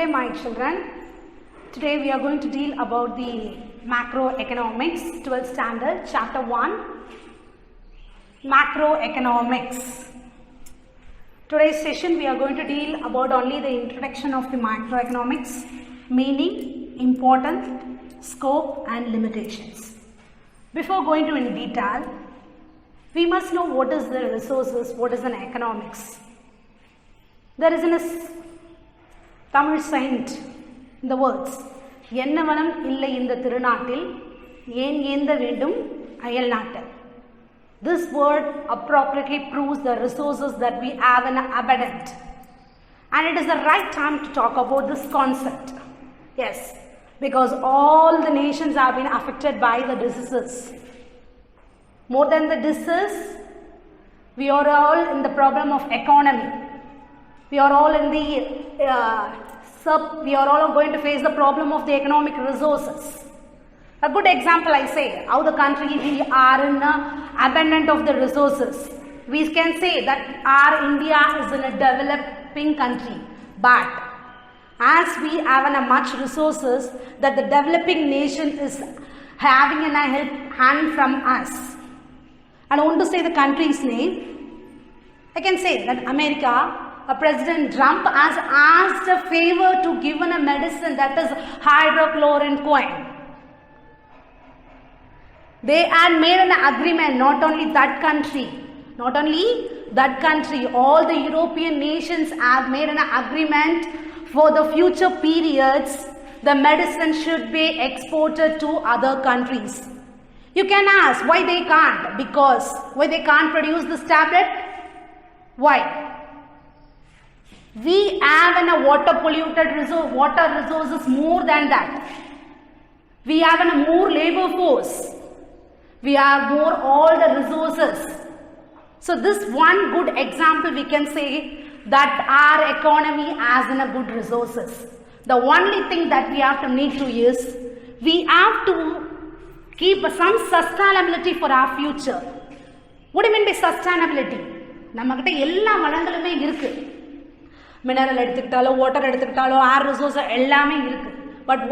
day, my children. Today we are going to deal about the macroeconomics, 12th standard, chapter 1, macroeconomics. Today's session we are going to deal about only the introduction of the macroeconomics, meaning, importance, scope and limitations. Before going to in detail, we must know what is the resources, what is an economics. There is a Tamil saint in the words, என்னவனம் இல்லை இந்த திருநாட்டில் ஏன் ஏந்த வேண்டும் அயல் நாட்டில். This word appropriately proves the resources that we have in abundant. And it is the right time to talk about this concept. Yes, because all the nations have been affected by the diseases. More than the disease, we are all in the problem of economy. We are all in the we are all going to face the problem of the economic resources. A good example I say, how the country we are in abundant of the resources. We can say that our India is in a developing country, but as we have a much resources that the developing nation is having a help hand from us. I don't want to say the country's name. I can say that America, President Trump has asked a favor to give a medicine that is hydrochloroquine. They had made an agreement, not only that country, all the European nations have made an agreement for the future periods, the medicine should be exported to other countries. You can ask why they can't, because why they can't produce this tablet? Why? We have a water polluted water resources more than that. We have a more labor force. We have more all the resources. So this one good example we can say that our economy has a good resources. The only thing that we have to need to is we have to keep some sustainability for our future. What do you mean by sustainability? நம்மகிட்ட எல்லா வளங்களுமே இருக்கு. Mineral எடுத்துக்கிட்டாலோ water எடுத்துக்கிட்டாலோ ஏர் resource எல்லாமே இருக்கு. But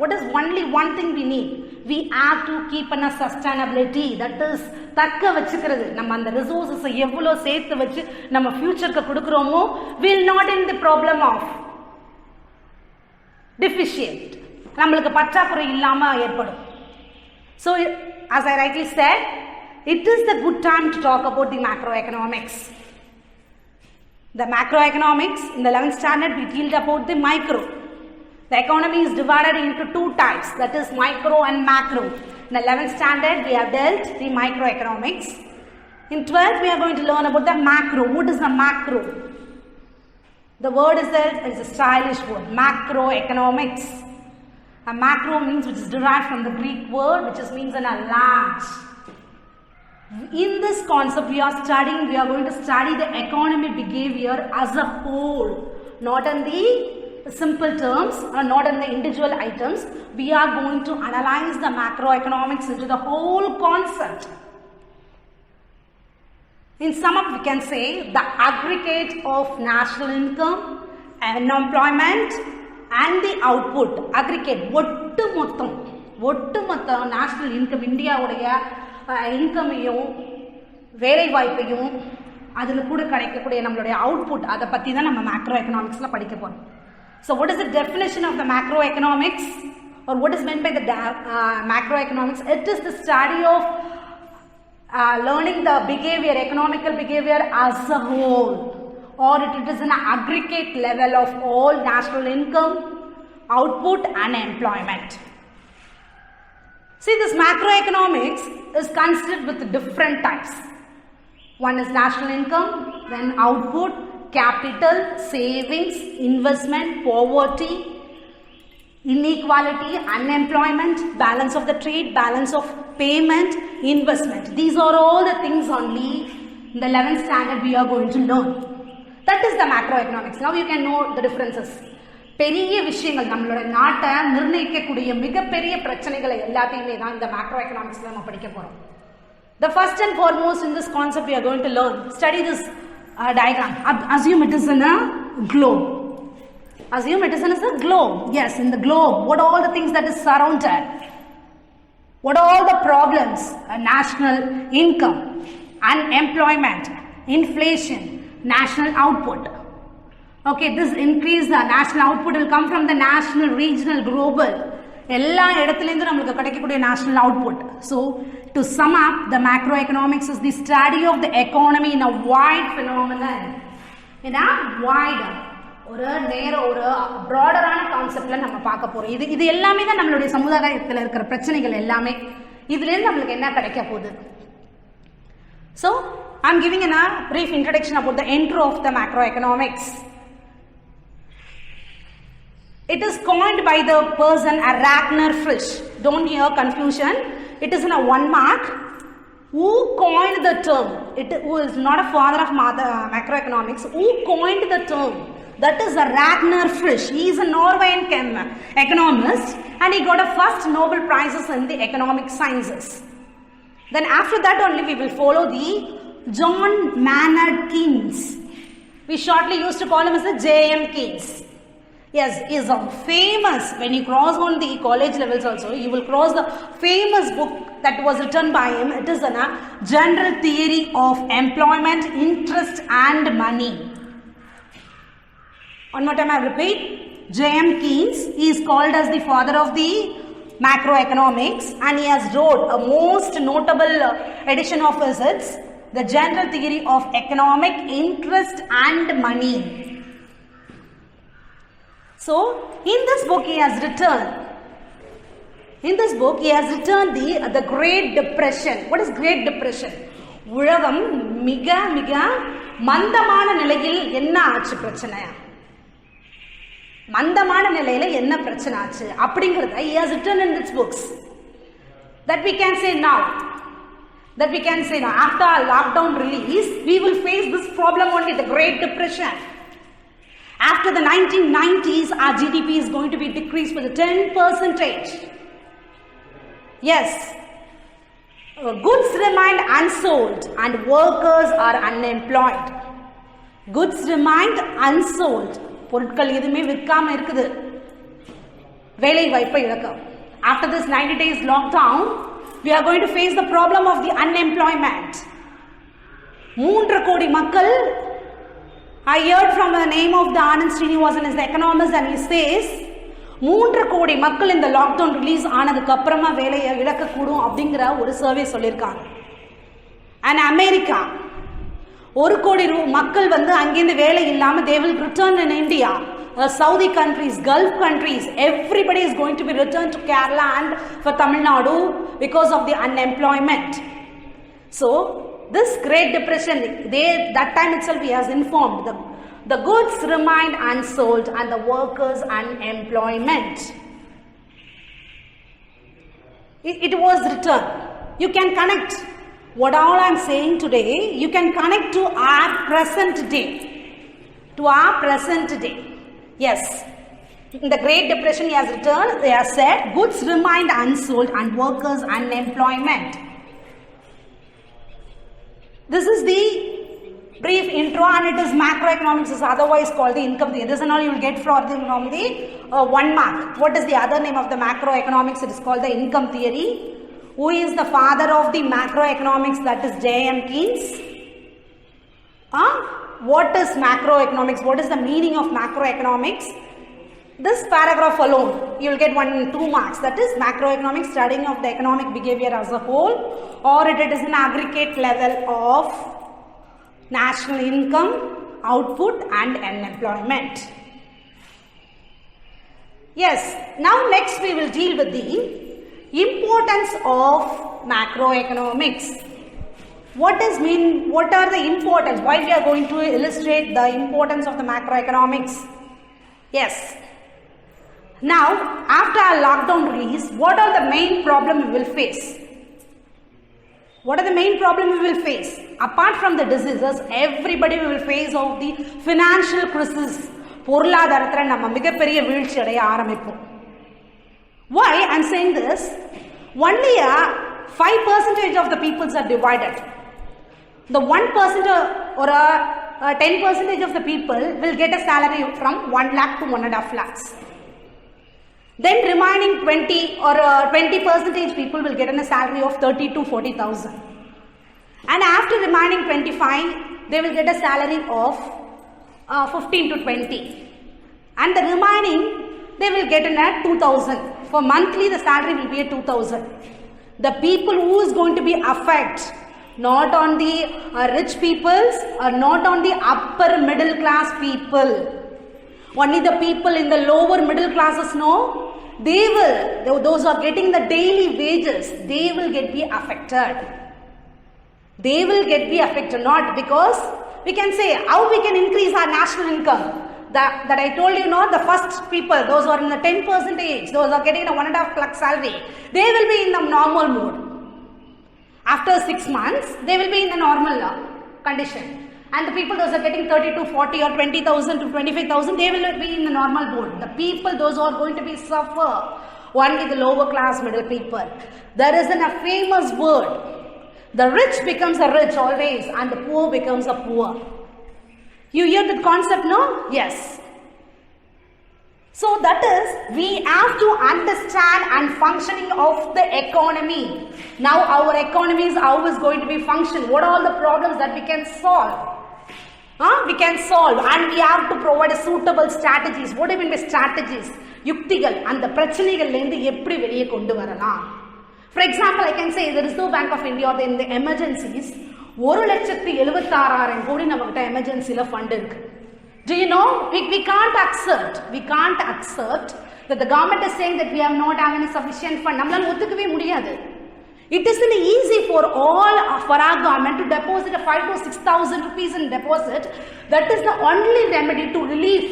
what is only one thing we need? We have to keep a sustainability, that is தக்க வச்சுக்கிறது. நம்ம அந்த resources எவ்வளவு சேர்த்து வச்சு நம்ம ஃபியூச்சருக்கு கொடுக்கறோமோ will not in the problem of deficient. நம்மளுக்கு பற்றாக்குறை இல்லாம ஏற்படும். So as I rightly said, it is the good time to talk about the macroeconomics. The macroeconomics, in the 11th standard, we dealt about the micro. The economy is divided into two types, that is micro and macro. In the 11th standard, we have dealt the microeconomics. In 12th, we are going to learn about the macro. What is the macro? The word is a stylish word, macroeconomics. A macro means which is derived from the Greek word, which means a large. In this concept we are going to study the economic behavior as a whole, not in the simple terms or not in the individual items. We are going to analyze the macroeconomics into the whole concept. In sum up, we can say the aggregate of national income, unemployment and the output. Aggregate, ஒட்டு மொத்தம் national income, India உடைய இன்கமையும் வேலை வாய்ப்பையும் அதில் கூட கிடைக்கக்கூடிய நம்மளுடைய output, அதை பற்றி தான் நம்ம மேக்ரோ எக்கனாமிக்ஸில் படிக்க போகிறோம். So what is the definition of the macro economics or what is meant by the macro economics? It is the study of learning the behavior, economical behavior as a whole, or it is an aggregate level of all national income, output and employment. See, this macroeconomics is considered with different types. One is national income, then output, capital, savings, investment, poverty, inequality, unemployment, balance of the trade, balance of payment, investment. These are all the things only in the 11th standard we are going to learn. That is the macroeconomics. Now you can know the differences. பெரிய விஷயங்கள் நம்மளோட நாட்டை நிர்ணயிக்கக்கூடிய மிகப்பெரிய பிரச்சனைகளை எல்லாத்தையுமே தான் இந்த macro எக்கனாமிக்ஸ்ல நம்ம படிக்க போறோம். The first and foremost in this concept we are going to learn, study this diagram. Assume it is in a globe. Assume it is in a globe. Yes, in the globe, what are all the things that is surrounded? What are all the problems? National income, unemployment, inflation, national output. Okay, this increase the national output will come from the national, regional, global. எல்லா இடத்துலேருந்து நம்மளுக்கு கிடைக்கக்கூடிய national output. So, to sum up, the macroeconomics is the study of the economy in a wide phenomenon. In a wide, ஒரு broader-ஆன கான்செப்ட்ல நம்ம பார்க்க போறோம். இது எல்லாமே தான் நம்மளுடைய சமுதாயத்தில் இருக்கிற பிரச்சனைகள் எல்லாமே. இதிலிருந்து நம்மளுக்கு என்ன கிடைக்க போகுது? So, I am giving a brief introduction about the intro of the macroeconomics. It is coined by the person Ragnar Frisch. Don't hear confusion. It is in a 1 mark. Who coined the term? Who is not a father of macroeconomics. Who coined the term? That is Ragnar Frisch. He is a Norwegian economist and he got a first Nobel Prizes in the economic sciences. Then after that only we will follow the John Maynard Keynes. We shortly used to call him as the J.M. Keynes. Yes, he is famous. When you cross on the college levels also, you will cross the famous book that was written by him. It is a general theory of employment, interest and money. One more time I repeat. J.M. Keynes, he is called as the father of the macroeconomics and he has wrote a most notable edition of his, it's the general theory of economic, interest and money. So, in this book he has written the Great Depression. What is Great Depression? உலகம் மிக மிக மந்தமான நிலையில் என்ன ஆச்சு பிரச்சனை? மந்தமான நிலையில என்ன பிரச்சனை ஆச்சு அப்படிங்கறத he has written in these books. That we can say now. After our lockdown release, we will face this problem only, the Great Depression. After the 1990s, our GDP is going to be decreased by the 10%. Yes. Goods remain unsold and workers are unemployed. Goods remain unsold. பொருட்கள் எதுவுமே விற்காம இருக்குது. வேலை வாய்ப்பை இழக்கும். After this 90 days lockdown, we are going to face the problem of the unemployment. 3 கோடி மக்கள். I heard from the name of the Anand Srinivasan as the economist and he says 3 கோடி மக்கள் இந்த லாக்டவுன் ரிலீஸ் ஆனதுக்கு அப்புறமா வேலையை இழக்கக்கூடும் அப்படிங்கிற ஒரு சர்வே சொல்லியிருக்காங்க. And America 1 கோடி மக்கள் அங்கிருந்து வேலை இல்லாம they will return in India. Saudi countries, Gulf countries, everybody is going to be returned to Kerala and for Tamil Nadu because of the unemployment. So, this Great Depression, that time itself he has informed the goods remained unsold and the workers unemployment. It was returned. You can connect what all I am saying today, you can connect to our present day. Yes. In the Great Depression he has returned, they have said goods remained unsold and workers unemployment. This is the brief intro and it is macroeconomics is otherwise called the income theory. This and all you will get from the 1 mark. What is the other name of the macroeconomics? It is called the income theory. Who is the father of the macroeconomics? That is J.M. Keynes. What is macroeconomics? What is the meaning of macroeconomics? This paragraph alone, you will get 2 marks. That is macroeconomics, studying of the economic behavior as a whole, or it is an aggregate level of national income, output and unemployment. Yes, now next we will deal with the importance of macroeconomics. What are the importance? Why we are going to illustrate the importance of the macroeconomics? Yes. Now, after our lockdown release, what are the main problems we will face? What are the main problems we will face? Apart from the diseases, everybody will face of the financial crisis. பொருளாதாரத்துல நம்ம மிகப்பெரிய வீழ்ச்சி அடைய ஆரம்பிப்போம். Why I am saying this? Only 5% of the peoples are divided. The 1% or 10% of the people will get a salary from 1 lakh to 1.5 lakhs. Then remaining 20 or 20% people will get a salary of 30 to 40,000. And after remaining 25, they will get a salary of 15 to 20. And the remaining, they will get in at 2,000. For monthly, the salary will be at 2,000. The people who is going to be affected, not on the rich peoples or not on the upper middle class people. Only the people in the lower middle classes know. They will, those who are getting the daily wages, they will get be affected. They will get be affected, not because we can say how we can increase our national income. That I told you, not the first people, those who are in the 10% age, those who are getting a 1.5 lakh salary, they will be in the normal mode. After 6 months, they will be in the normal condition. And the people those are getting 30 to 40 or 20,000 to 25,000, they will be in the normal mode. The people those who are going to be suffer, only the lower class middle people. There is a famous word, the rich becomes a rich always and the poor becomes a poor. You hear that concept, no? Yes. So that is, we have to understand and functioning of the economy. Now our economy is how is going to be function. What are all the problems that we can solve? We can solve, and we have to provide a suitable strategies. What do you mean by strategies? யுக்திகள், அந்த பிரச்சனைகள்லேருந்து எப்படி வெளியே கொண்டு வரலாம்? For example, I can say the Reserve Bank of India in the emergencies 1,76,600 கோடி நம்மகிட்ட எமர்ஜென்சில fund இருக்கு. Do you know, we can't accept that the government is saying that we have not have any sufficient fund. நம்மளால ஒத்துக்கவே முடியாது. It isn't easy for our government to deposit a 5,000 to 6,000 rupees in deposit. That is the only remedy to relief.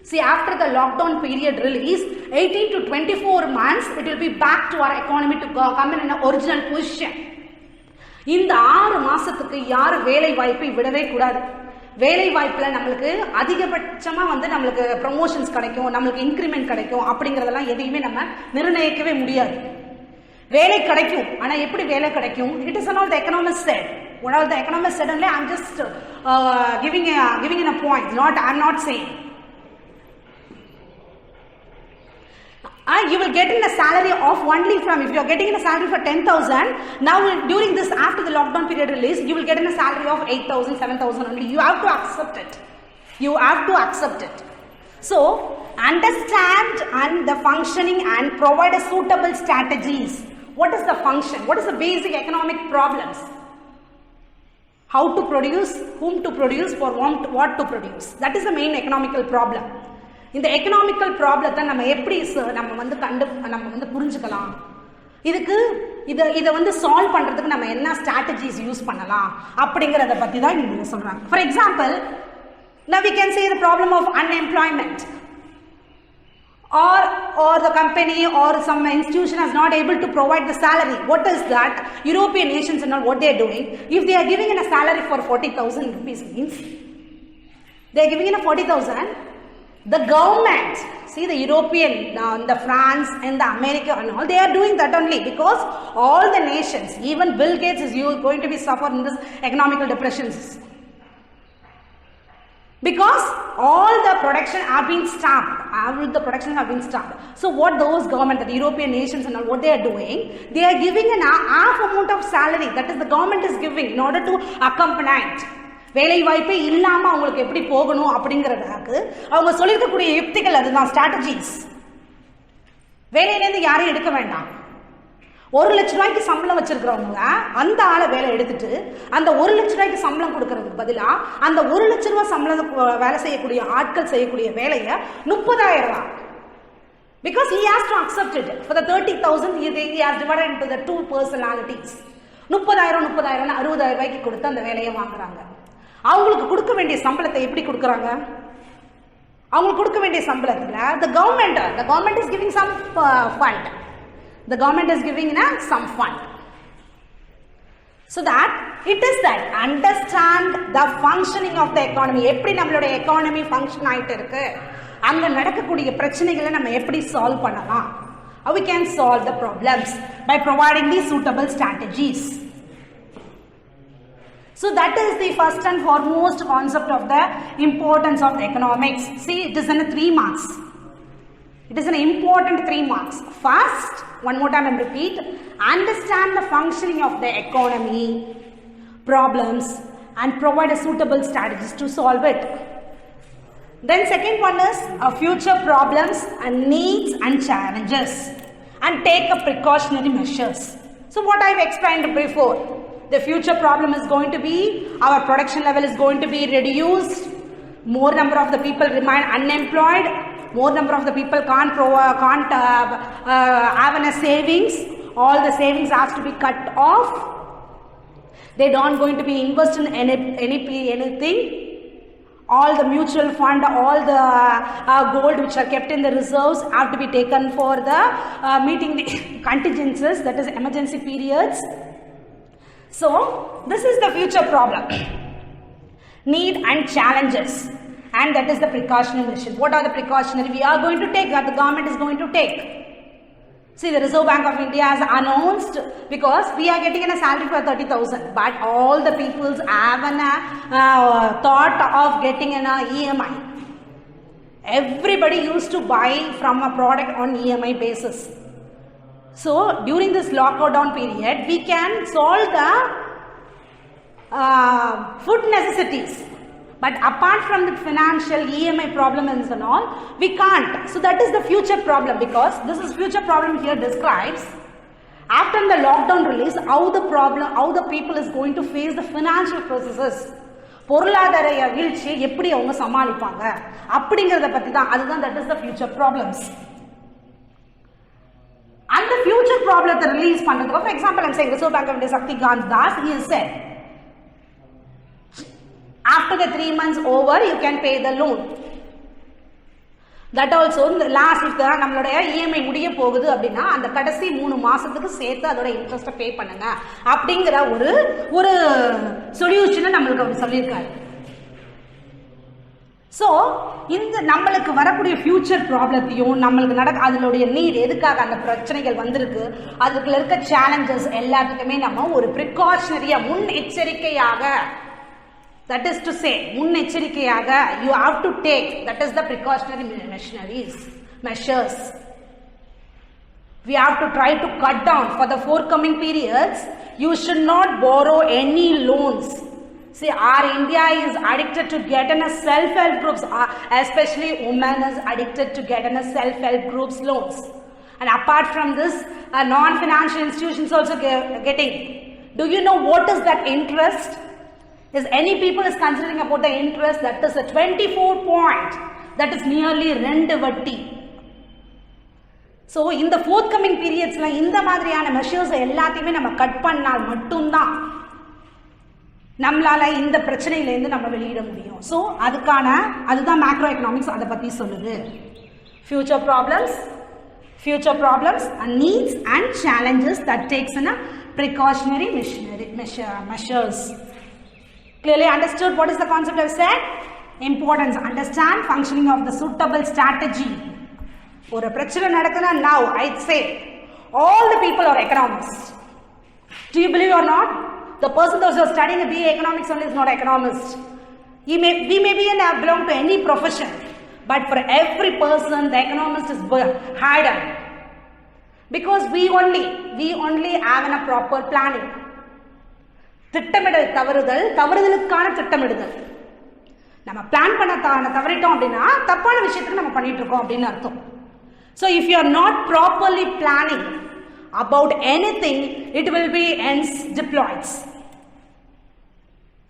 See, after the lockdown period release, 18 to 24 months, it will be back to our economy to come in an original position. இந்த 6 மாசத்துக்கு யாரும் வேலை வாய்ப்பை விடவே கூடாது. வேலை வாய்ப்பில் நம்மளுக்கு அதிகபட்சமாக நம்மளுக்கு ப்ரமோஷன்ஸ் கிடைக்கும், நம்மளுக்கு இன்க்ரிமெண்ட் கிடைக்கும் அப்படிங்கிறதெல்லாம் எதையுமே நம்ம நிர்ணயிக்கவே முடியாது. வேலை கிடைக்கும், ஆனால் எப்படி வேலை கிடைக்கும்? It is all the economist set. What all the economists said only, I am just giving in a point. I am not saying. You will get in a salary of only from, if you are getting in a salary for 10,000, now during this, after the lockdown period release, you will get in a salary of 8,000, 7,000 only. You have to accept it. You have to accept it. So, understand and the functioning and provide a suitable strategies. What is the function? What is the basic economic problems? How to produce, whom to produce, for what to produce. That is the main economical problem. இந்த economical ப்ராப்ளத்தை நம்ம எப்படி நம்ம புரிஞ்சுக்கலாம்? இதை solve பண்றதுக்கு நம்ம என்ன ஸ்ட்ராட்டஜிஸ் யூஸ் பண்ணலாம் அப்படிங்கறத பத்தி தான் இங்க சொல்றாங்க. For example, now we can say the problem of unemployment, or the company or some institution is not able to provide the salary. What is that? European nations and all, what they are doing, if they are giving in a salary for 40,000 rupees means they are giving in a 40,000. The government, see the European, the France and the America and all, they are doing that only because all the nations, even Bill Gates is going to be suffering in this economical depressions. Because all the production have been stopped. All the production have been stopped. So what those government, the European nations and all, what they are doing, they are giving an half amount of salary. That is the government is giving in order to accompany it. வேலை வாய்ப்பே இல்லாம அவங்களுக்கு எப்படி போகணும் அப்படிங்கறதுக்கு அவங்க சொல்லிருக்கக்கூடிய யுக்திகள் அதுதான், strategies. வேலையிலேருந்து யாரையும் எடுக்க வேண்டாம். 1 லட்ச ரூபாய்க்கு சம்பளம் வச்சிருக்கிறவங்க அந்த ஆளை வேலை எடுத்துட்டு அந்த 1 லட்ச ரூபாய்க்கு சம்பளம் கொடுக்கறதுக்கு பதிலா அந்த 1 லட்ச ரூபாய் சம்பளம் வேலை செய்யக்கூடிய ஆட்கள் செய்யக்கூடிய வேலையை 30,000 ரூபாய். Because he has to accept it. For the 30,000 he has divided into the two personalities. 30,000 60,000 ரூபாய்க்கு கொடுத்து அந்த வேலையை வாங்குறாங்க. அவங்களுக்கு கொடுக்க வேண்டிய சம்பளத்தை எப்படி கொடுக்கறாங்க? அவங்களுக்கு கொடுக்க வேண்டிய சம்பளத்துல the government is giving some fund. The government is giving some fund. So that it is that understand the functioning of the economy. எப்படி நம்மளுடைய economy function ஆயிட்டு இருக்கு, அங்க நடக்கக்கூடிய பிரச்சனைகளை நம்ம எப்படி சால்வ் பண்ணலாம்? How we can solve the problems by providing these suitable strategies. So that is the first and foremost concept of the importance of the economics. See, it is in 3 marks. It is an important 3 marks. First, one more time and repeat, understand the functioning of the economy, problems, and provide a suitable strategies to solve it. Then second one is future problems and needs and challenges, and take a precautionary measures. So what I have explained before. The future problem is going to be our production level is going to be reduced, more number of the people remain unemployed, more number of the people can't have a savings, all the savings has to be cut off, they don't going to be invest in anything, all the mutual fund, all the gold which are kept in the reserves have to be taken for the meeting the contingencies, that is emergency periods. So, this is the future problem, need and challenges, and that is the precautionary measures. What are the precautionary we are going to take, that the government is going to take? See, the Reserve Bank of India has announced, because we are getting a salary for 30,000, but all the peoples have a thought of getting an EMI. Everybody used to buy from a product on EMI basis. So, during this lockdown period, we can solve the food necessities. But apart from the financial EMI problems and all, we can't. So, that is the future problem, because this is future problem here describes. After the lockdown release, how the people is going to face the financial processes. பொருளாதார வீழ்ச்சி எப்படி அவங்க சமாளிப்பாங்க அப்படிங்கறத பத்தி தான், அதுதான் that is the future problems. And the future problem the release பண்றதுக்கு, for example, I'm saying Reserve Bank of India Shaktikant Das, he has said, after the 3 months over, you can pay the loan. That also, the last if the நம்மளுடைய EMI முடிய போகுது அப்படினா அந்த கடைசி 3 மாசத்துக்கு சேர்த்து அதோட இன்ட்ரெஸ்ட் பே பண்ணுங்க அப்படிங்கற ஒரு சொல்யூஷனை நமக்கு அவர் சொல்லிருக்காரு. So, இந்த நம்மளுக்கு வரக்கூடிய ஃபியூச்சர் ப்ராப்ளத்தையும் நம்மளுக்கு அதனுடைய நீட் எதுக்காக அந்த பிரச்சனைகள் வந்திருக்கு, அதுக்குள்ள இருக்க சேலஞ்சஸ் எல்லாத்துக்குமே நம்ம ஒரு பிரிகாஷனரியா முன்னெச்சரிக்கையாக, that is to say முன்னெச்சரிக்கையாக you have to take, that is the precautionary measures. We have to try to cut down for the forthcoming periods. You should not borrow any loans. See, our India is addicted to get in a self-help groups, especially women is addicted to get in a self-help groups loans. And apart from this, non-financial institutions also getting. Do you know what is that interest? Is any people is considering about the interest? That is a 24 point. That is nearly 2 வட்டி. So, in the forthcoming periods, இந்த மாதிரியான measures எல்லாத்தையுமே நம்ம cut பண்ணால் மட்டும்தான் நம்மளால இந்த பிரச்சனையிலிருந்து நம்ம வெளியிட முடியும். So, அதுதான் மேக்ரோ எக்கனாமிக்ஸ் அதை பத்தி சொல்லுது. Future problems and needs and challenges that takes in a precautionary measures. Clearly understood what is the concept I have said? Importance, understand functioning of the suitable strategy. ஒரு பிரச்சனை நடக்குதுன்னா now I'd say all the people are economists. Do you believe or not? The person who is studying a BA economics only is not economist. We may be belong to any profession, but for every person the economist is hidden, because we only have a proper planning. திட்டமிடல் தவறுதலுக்கான திட்டமிடுதல். நம்ம plan பண்ண தவறிட்டோம் அப்படின்னா தப்பான விஷயத்துக்கு நம்ம பண்ணிட்டு இருக்கோம் அப்படின்னு அர்த்தம். So if you are not properly planning about anything, it will be ends deployed.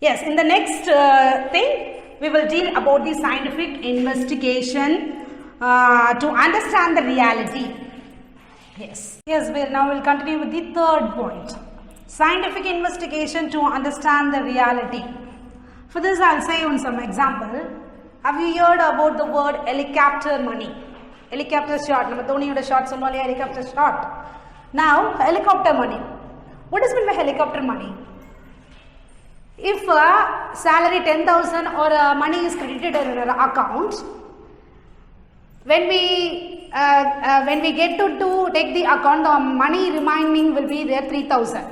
Yes, in the next thing we will deal about the scientific investigation to understand the reality. Yes, now we'll continue with the third point. Scientific investigation to understand the reality. For this, I'll say on some example. Have you heard about the word helicopter money? Helicopter shot. நம்ம தோனியோட shot சொல்லுவாங்க, helicopter shot. Now, helicopter money. What is meant by helicopter money? If salary 10,000 or money is credited in an account, when we get to take the account, the money remaining will be there 3,000.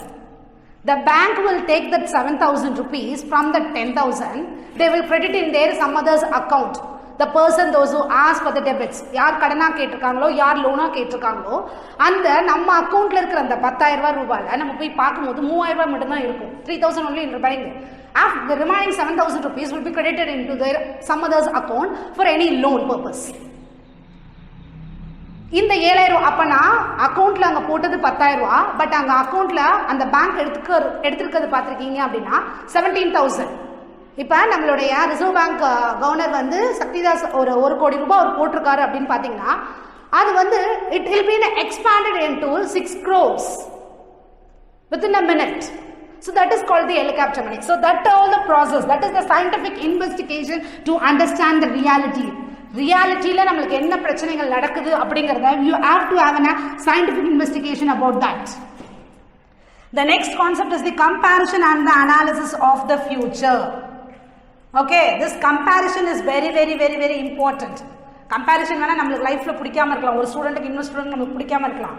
The bank will take that 7,000 rupees from the 10,000. They will credit in their some other's account. The person, those who ask for the debits, யார் கடனா கேட்டிருக்காங்களோ யார் லோனா கேட்டிருக்காங்களோ அந்த நம்ம அக்கௌண்ட்ல இருக்கிற அந்த 10,000 ரூபாயில நம்ம போய் பார்க்கும்போது 3,000 மட்டும் தான் இருக்கும். 3,000 only in the bank. After the remaining 7,000 rupees will be credited into their some other's account for any loan purpose. இந்த 7,000 அப்பனா அக்கௌண்ட்ல அங்க போட்டது 10,000, பட் அங்க அக்கௌண்ட்ல அந்த பேங்க் எடுத்துக்கிறது பார்த்திருக்கீங்க அப்படின்னா 17,000. இப்போ நம்மளுடைய ரிசர்வ் பேங்க் கவர்னர் வந்து சக்திதாஸ் ஒரு கோடி ரூபாய் அவர் போட்டிருக்காரு அப்படின்னு பார்த்தீங்கன்னா அது வந்து it will be expanded into 6 crores within a minute. So that is called the helicopter money. So that all the process, that is the scientific investigation to understand the reality. ரியாலிட்டியில நம்மளுக்கு என்ன பிரச்சனைகள் நடக்குது அப்படிங்கறத you have to have a scientific investigation about that. The next concept is the comparison and the analysis of the future. Okay, this comparison is very very very very important. Comparison வேணா நம்மளுக்கு லைஃப்ல பிடிக்காம இருக்கலாம், ஒரு ஸ்டூடெண்ட்க்கு இன்னொரு student நம்மளுக்கு பிடிக்காம இருக்கலாம்.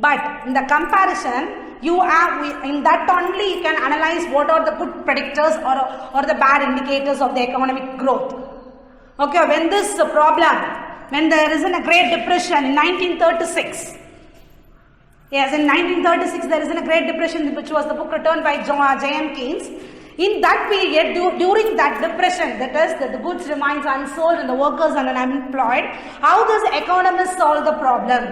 But in the comparison, you have in that only you can analyze what are the good predictors or the bad indicators of the economic growth. Okay, when there is a Great Depression in 1936. Yes, in 1936 there is a Great Depression, which was the book written by J.M. Keynes. In that period, during that depression, that is, the goods remains unsold and the workers are unemployed, how does economists solve the problem?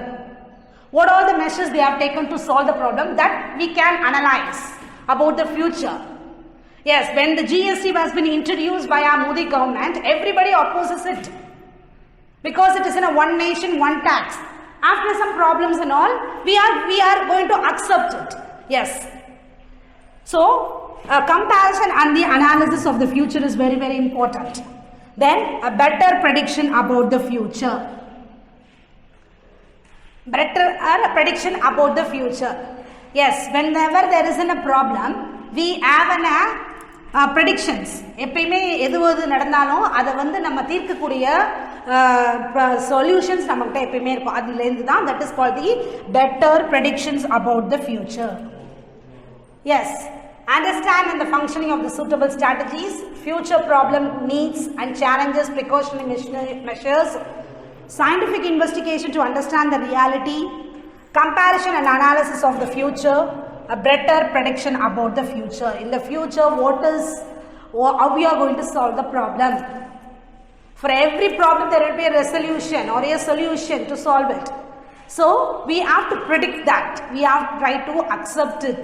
What are the measures they have taken to solve the problem? That we can analyze about the future. Yes, when the GST has been introduced by our Modi government, everybody opposes it because it is in a one nation, one tax. After some problems and all, we are going to accept it. Yes. So, comparison and the analysis of the future is very very important. Then, a better prediction about the future. Better prediction about the future. Yes, whenever there is a problem, we have predictions. எப்பயுமே எதுவது நடந்தாலும் அதை வந்து நம்ம தீர்க்கக்கூடிய solutions நம்மகிட்ட எப்பயுமே இருக்கும். அதுலேருந்து தான் that is called the better predictions about the future. Yes, understand and the functioning of the suitable strategies, future problem needs and challenges, precautionary measures, scientific investigation to understand the reality, comparison and analysis of the future, a better prediction about the future. In the future, how we are going to solve the problem. For every problem, there will be a resolution or a solution to solve it. So, we have to predict that. We have to try to accept it.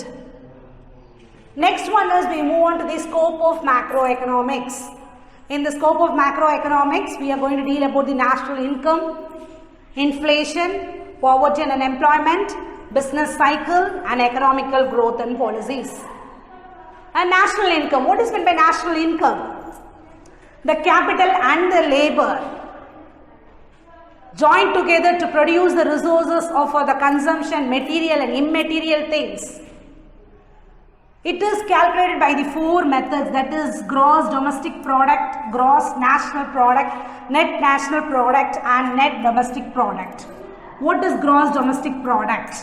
Next one is we move on to the scope of macroeconomics. In the scope of macroeconomics, we are going to deal about the national income, inflation, poverty and unemployment, business cycle and economical growth and policies. And national income. What is meant by national income? The capital and the labor join together to produce the resources for the consumption, material and immaterial things. It is calculated by the 4 methods, that is gross domestic product, gross national product, net national product and net domestic product. What is gross domestic product?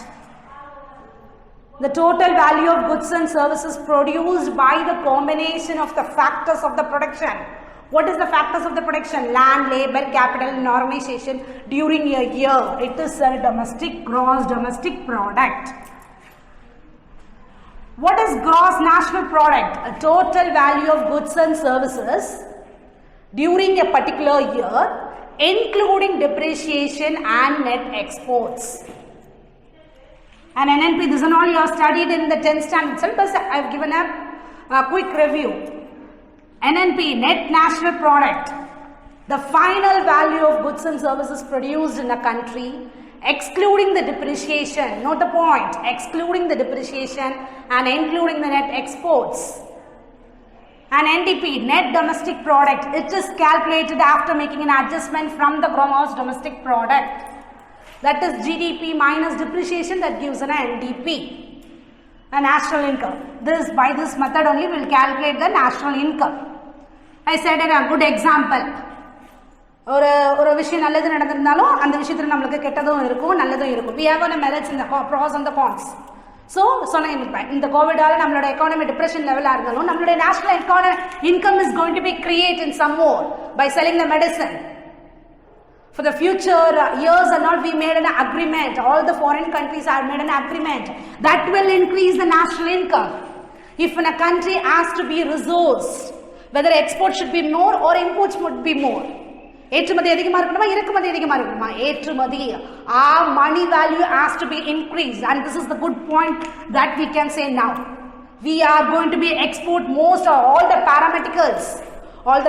The total value of goods and services produced by the combination of the factors of the production. What is the factors of the production? Land, labor, capital and organization during a year. It is a gross domestic product. What is gross national product? A total value of goods and services during a particular year, including depreciation and net exports. And NNP, this is all you have studied in the 10th standard itself, but I have given a quick review. NNP, net national product, the final value of goods and services produced in a country, excluding the depreciation, note the point, excluding the depreciation and including the net exports. And NDP, net domestic product, it is calculated after making an adjustment from the gross domestic product. That is GDP minus depreciation, that gives an NDP, a national income. By this method only we will calculate the national income. I said a good example. ஒரு விஷயம் நல்லது நடந்திருந்தாலும் அந்த விஷயத்துல நமக்கு கெட்டதும் இருக்கும் நல்லதும் இருக்கும். We have a merits in the pros and the cons. So in the COVID நம்மளோட economy depression level இருந்தாலும் நம்மளோட national income is going to be created some more by selling the medicine. For the future years and all, we made an agreement. All the foreign countries have made an agreement that will increase the national income. If in a country has to be resourced, whether export should be more or imports would be more. ஏற்றுமதி அதிகமா இருக்கணுமா இறக்குமதி அதிகமா இருக்கணுமா ஏற்றுமதி our money value has to be increased, and this is the good point that we can say now. We are going to be export most or all the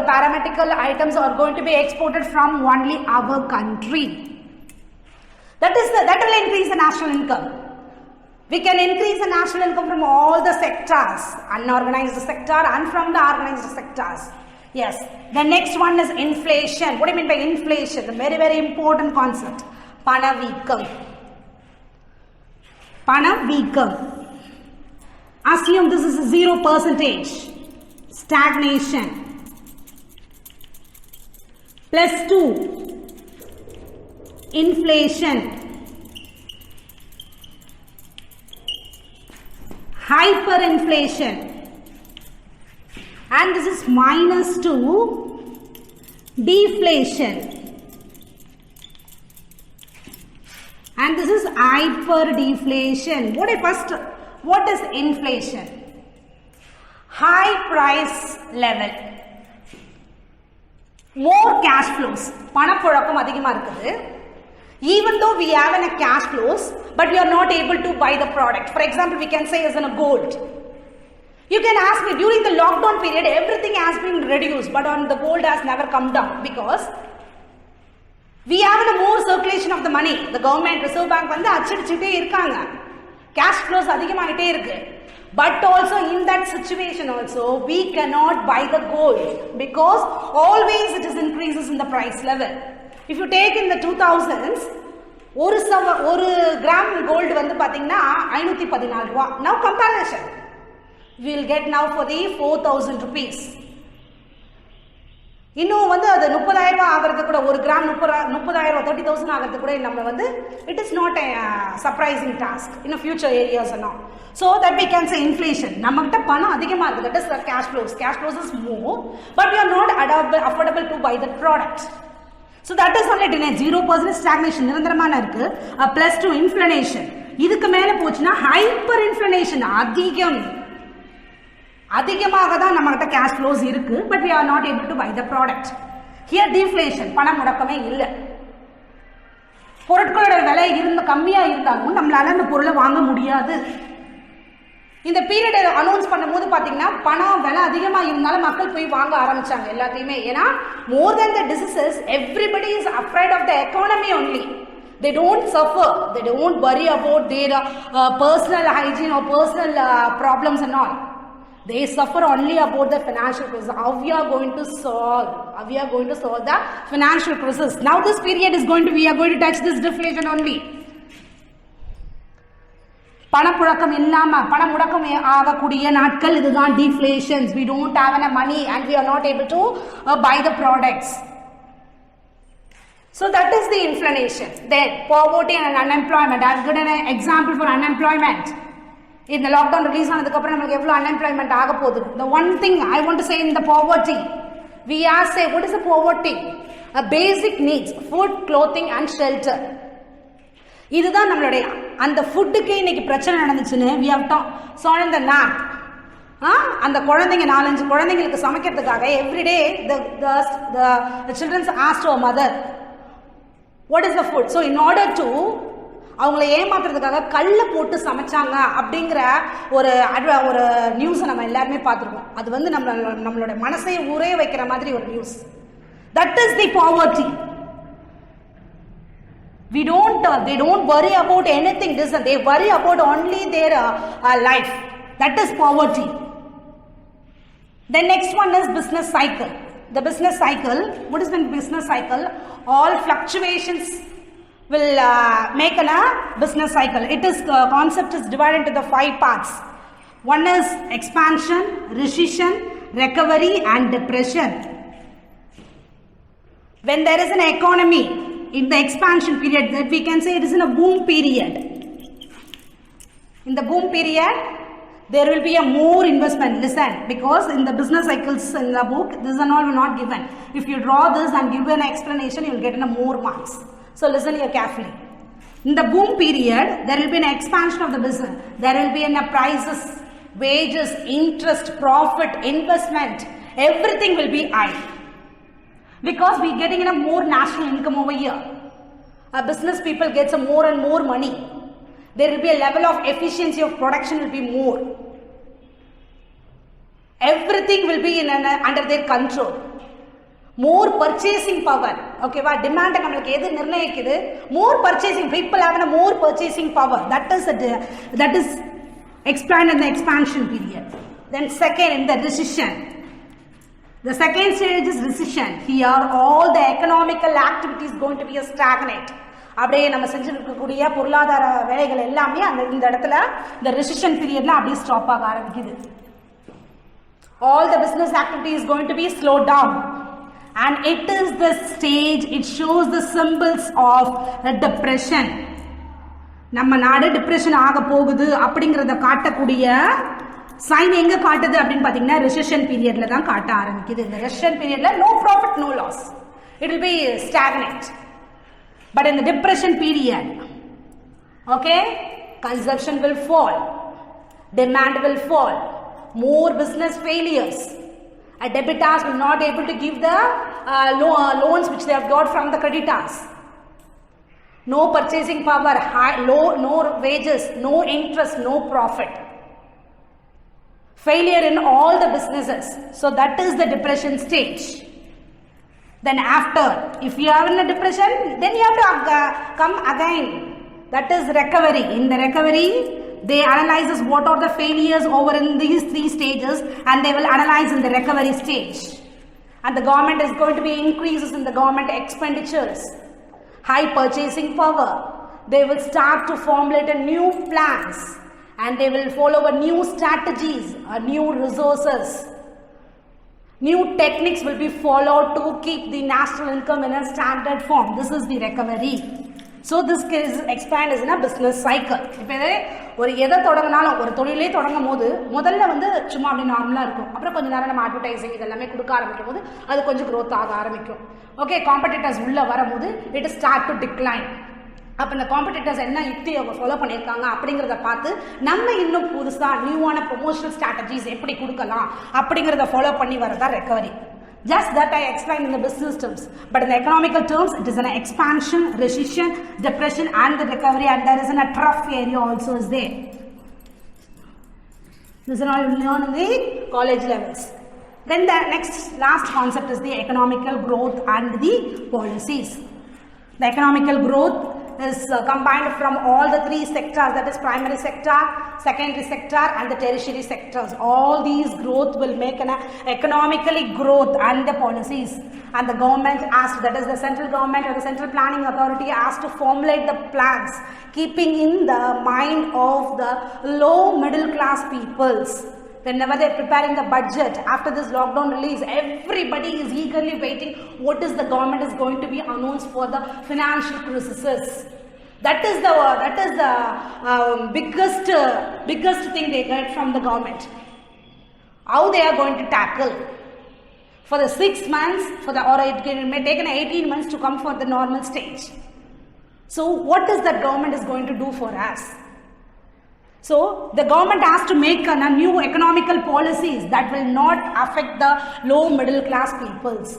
paramedical items are going to be exported from only our country. That will increase the national income. We can increase the national income from all the sectors, unorganized sector and from the organized sectors. Yes. The next one is inflation. What do you mean by inflation? A very, very important concept. Panaveekam. Assume this is 0%. Stagnation. +2. Inflation. Hyperinflation. And this is -2. Deflation. And this is hyperdeflation. What is inflation? High price level. More cash flows. பணப்புழக்கம் அதிகமா இருக்குது. Even though we have a cash flows, but we are not able to buy the product. For example, we can say as in a gold. You can ask me, during the lockdown period, everything has been reduced, but on the gold has never come down because we have a more circulation of the money. The government, Reserve Bank வந்து அச்சடிச்சிட்டே இருக்காங்க. Cash flows அதிகமாயிட்டே இருக்கு. But also in that situation also, we cannot buy the gold because always it is increases in the price level. If you take in the 2000s, ஒரு gram gold வந்து பாத்தீங்கன்னா 514 ரூபாய். Now comparison. We will get now for the 4,000 rupees. இன்னும் வந்து அது 30,000 ரூபாய் ஆகிறது கூட ஒரு கிராம் 30,000 30,000 ஆகிறது கூட நம்ம வந்து it is not a surprising task in a future areas and all. So that we can say inflation. நம்மகிட்ட பணம் அதிகமா இருக்கு. That is the cash flows. Cash flows is more, but we are not affordable to buy the product. So that is only 0% stagnation நிரந்தரமான இருக்கு. +2 inflation. இதுக்கு மேல போச்சுன்னா hyper inflation அதிகமாக தான் நம்மகிட்ட cash flows இருக்கு, but we are not able to buy the product. Here deflation, பண முடக்கமே இல்லை. பொருட்களோட விலை கம்மியா இருந்தாலும் நம்மளால அந்த பொருளை வாங்க முடியாது. இந்த பீரியட் அனௌன்ஸ் பண்ணும்போது பாத்தீங்கன்னா பணம் விலை அதிகமா இருந்தாலும் மக்கள் போய் வாங்க ஆரம்பிச்சாங்க எல்லாத்தையுமே. ஏன்னா more than the diseases, everybody is afraid of the economy only. They don't suffer. They don't worry about their personal hygiene or personal problems and all. They suffer only about the financial crisis. How we are going to solve the financial crisis. Now this period is we are going to touch this deflation only. பணப்புழக்கம் இல்லாம பணமுடக்கம் ஆகக்கூடிய நாட்கள் இதுதான் deflations. We don't have any money and we are not able to buy the products. So that is the inflation. Then poverty and unemployment. I have given an example for unemployment. இந்த lockdown release ஆனதுக்கு அப்புறம் நமக்கு எவ்வளவு unemployment ஆக போகுது. The one thing I want to say in the poverty, we are say what is the poverty? A basic needs, food, clothing and shelter. இதுதான் நம்மளுடைய அந்த ஃபுட்டுக்கே இன்னைக்கு பிரச்சனை நடந்துச்சுன்னு we have saw in the north. அந்த குழந்தைங்க 4-5 குழந்தைங்களுக்கு சமைக்கிறதுக்காக everyday the children asked our mother what is the food. So in order to அவங்களை ஏமாத்துறதுக்காக கல்ல போட்டு சமைச்சாங்க அப்படிங்கிற ஒரு நியூஸ் நம்ம எல்லாருமே பார்த்துருக்கோம். அது வந்து நம்மளோட மனசை ஊரே வைக்கிற மாதிரி ஒரு news. That is the poverty. They don't worry about anything. They worry about only their life. That is poverty. The next one is business cycle. The business cycle. What is the business cycle? All fluctuations will make a business cycle. It is concept is divided into the 5 parts. One is expansion, recession, recovery and depression. When there is an economy in the expansion period, that we can say it is in a boom period. In the boom period, there will be a more investment. Listen, because in the business cycles in the book, this and all will not given. If you draw this and give an explanation, you will get in a more marks. So listen here carefully. In the boom period, there will be an expansion of the business. There will be a prices, wages, interest, profit, investment. Everything will be high. Because we are getting in a more national income over here. Our business people gets a more and more money. There will be a level of efficiency of production will be more. Everything will be under their control. More purchasing power. Okay, what demand more purchasing. People have a more purchasing power. That is explained in the expansion period. Then second, in the recession. The second stage is recession. Here, all the economical activities going to be a stagnate. அப்படியே நம்ம செஞ்சிருக்கக்கூடிய பொருளாதார வேலைகள் எல்லாமே இந்த இடத்துல இந்த recession பீரியட்ல அப்படியே ஸ்டாப் ஆக ஆரம்பிக்குது. All the business activity is going to be slowed down, and it is the stage, it shows the symbols of the depression. நம்ம நாடு டிப்ரெஷன் ஆக போகுது அப்படிங்கறத காட்டக்கூடிய சைன் எங்க காட்டுது அப்படின்னு பாத்தீங்கன்னா ரெசிஷன் பீரியட்ல தான் காட்ட ஆரம்பிக்குது. இந்த ரெசிஷன் பீரியட்ல no profit no loss, it will be stagnant. But in the depression period, okay, consumption will fall, demand will fall, more business failures, debitors will not able to give the loans which they have got from the creditors, no purchasing power, no wages, no interest, no profit, failure in all the businesses. So that is the depression stage. Then after, if you are in a depression, then you have to come again. That is recovery. In the recovery, they analyze what are the failures over in these three stages, and they will analyze in the recovery stage. And the government is going to be increases in the government expenditures, high purchasing power. They will start to formulate a new plans, and they will follow a new strategies, new resources. New techniques will be followed to keep the national income in a standard form. This is the recovery. So this is expand is in a business cycle. இப்போ ஒரு எதை தொடங்கினாலும் ஒரு தொழிலே தொடங்கும் போது முதல்ல சும்மா அப்படி நார்மலா இருக்கும். அப்புறம் கொஞ்ச நேரம் நம்ம அட்வர்டைசிங் இதெல்லாமே கொடுக்க ஆரம்பிக்கும் போது அது கொஞ்சம் growth ஆக ஆரம்பிக்கும். ஓகே, காம்படிட்டர்ஸ் உள்ள வரும்போது it start to decline. அப்போ இந்த காம்படிட்டர்ஸ் என்ன யுக்தி அவங்க ஃபாலோ பண்ணியிருக்காங்க அப்படிங்கிறத பார்த்து நம்ம இன்னும் புதுசாக நியூவான ப்ரொமோஷனல் ஸ்ட்ராட்டஜிஸ் எப்படி கொடுக்கலாம் அப்படிங்கிறத ஃபாலோ பண்ணி வரதா recovery. Just that I explained in the business terms. But in the economical terms, it is an expansion, recession, depression and the recovery, and there is a trough area also is there. This is all learned in the college levels. Then the last concept is the economical growth and the policies. The economical growth is combined from all the three sectors, that is primary sector, secondary sector and the tertiary sectors. All these growth will make an economically growth and the policies, and the government has, that is the central government or the central planning authority has to formulate the plans keeping in the mind of the low middle class peoples. Whenever they are preparing the budget after this lockdown release, everybody is eagerly waiting what is the government is going to be announced for the financial crises. That is the biggest thing they get from the government. How they are going to tackle for the 6 months, or it may take 18 months to come for the normal stage. So what is that government is going to do for us? So the government has to make a new economical policies that will not affect the low middle class peoples.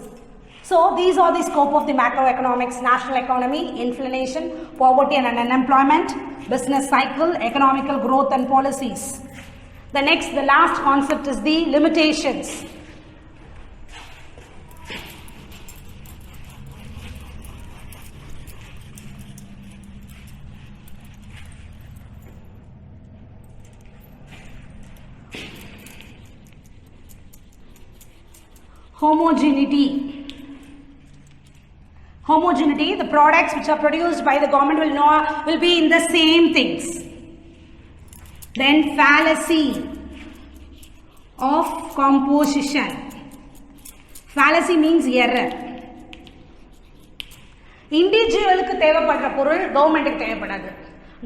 So these are the scope of the macroeconomics: national economy, inflation, poverty and unemployment, business cycle, economical growth and policies. The last concept is the limitations. Homogeneity, the products which are produced by the government will be in the same things. Then fallacy of composition. Fallacy means error. இண்டிவிஜுவலுக்கு தேவைப்படுற பொருள் கவர்மெண்ட்டுக்கு தேவைப்படாது.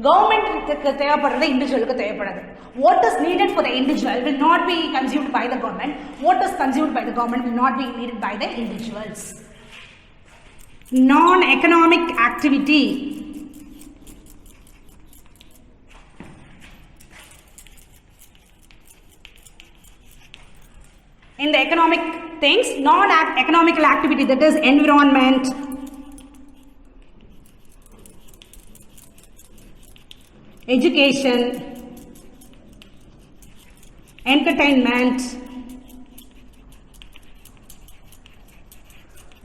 கவர்மெண்ட்டுக்கு தேவைப்படுறது இண்டிவிஜுவலுக்கு தேவைப்படாது. What is needed for the individual will not be consumed by the government. What is consumed by the government will not be needed by the individuals. Non-economic activity. In the economic things, non-economical activity, that is environment, education, entertainment,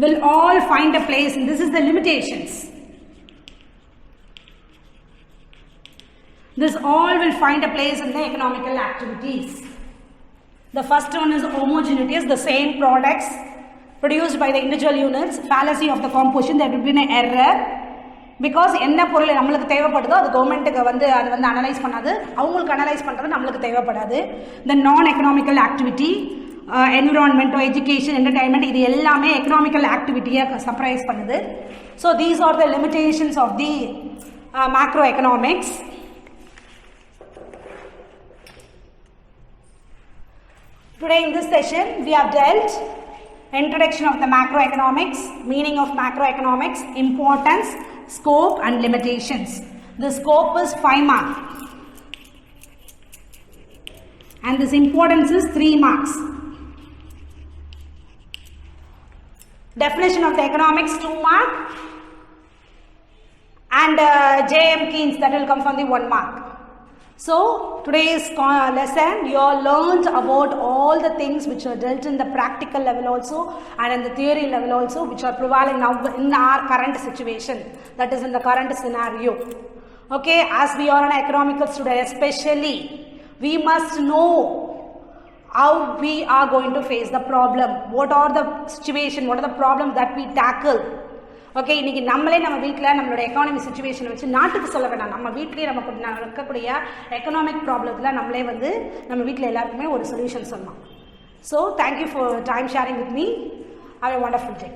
will all find a place, and this is the limitations. This all will find a place in the economical activities. The first one is homogeneity, the same products produced by the individual units. Fallacy of the composition, there would be an error because என்ன பொருள் நம்மளுக்கு தேவைப்படுதோ அது கவர்மெண்ட்டுக்கு அது analyse பண்ணாது, அவங்களுக்கு analyse பண்ணுறது நம்மளுக்கு தேவைப்படாது. The non-economical activity, environment, education, entertainment, இது எல்லாமே எக்கனாமிக்கல் ஆக்டிவிட்டியை சப்ரைஸ் பண்ணுது. So these are the limitations of the macroeconomics. Today in this session we have dealt introduction of the macroeconomics, meaning of macroeconomics, importance, scope and limitations. The scope is 5 marks and this importance is 3 marks. Definition of the economics 2 mark and J.M. Keynes, that will come from the 1 mark. So today's lesson you all learned about all the things which are dealt in the practical level also and in the theory level also, which are prevailing now in our current situation, that is in the current scenario. Okay, as we are an economical student especially, we must know how we are going to face the problem, what are the situation, what are the problems that we tackle. Okay, இன்றைக்கி நம்மளே நம்ம வீட்டில் நம்மளோட economy சுச்சுவேஷனை வச்சு நாட்டுக்கு சொல்ல வேண்டாம், நம்ம வீட்டிலே நமக்கு இருக்கக்கூடிய எக்கனாமிக் ப்ராப்ளத்தில் நம்மளே நம்ம வீட்டில் எல்லாருக்குமே ஒரு சொல்யூஷன் சொல்லலாம். So thank you for time sharing with me. Have a wonderful day.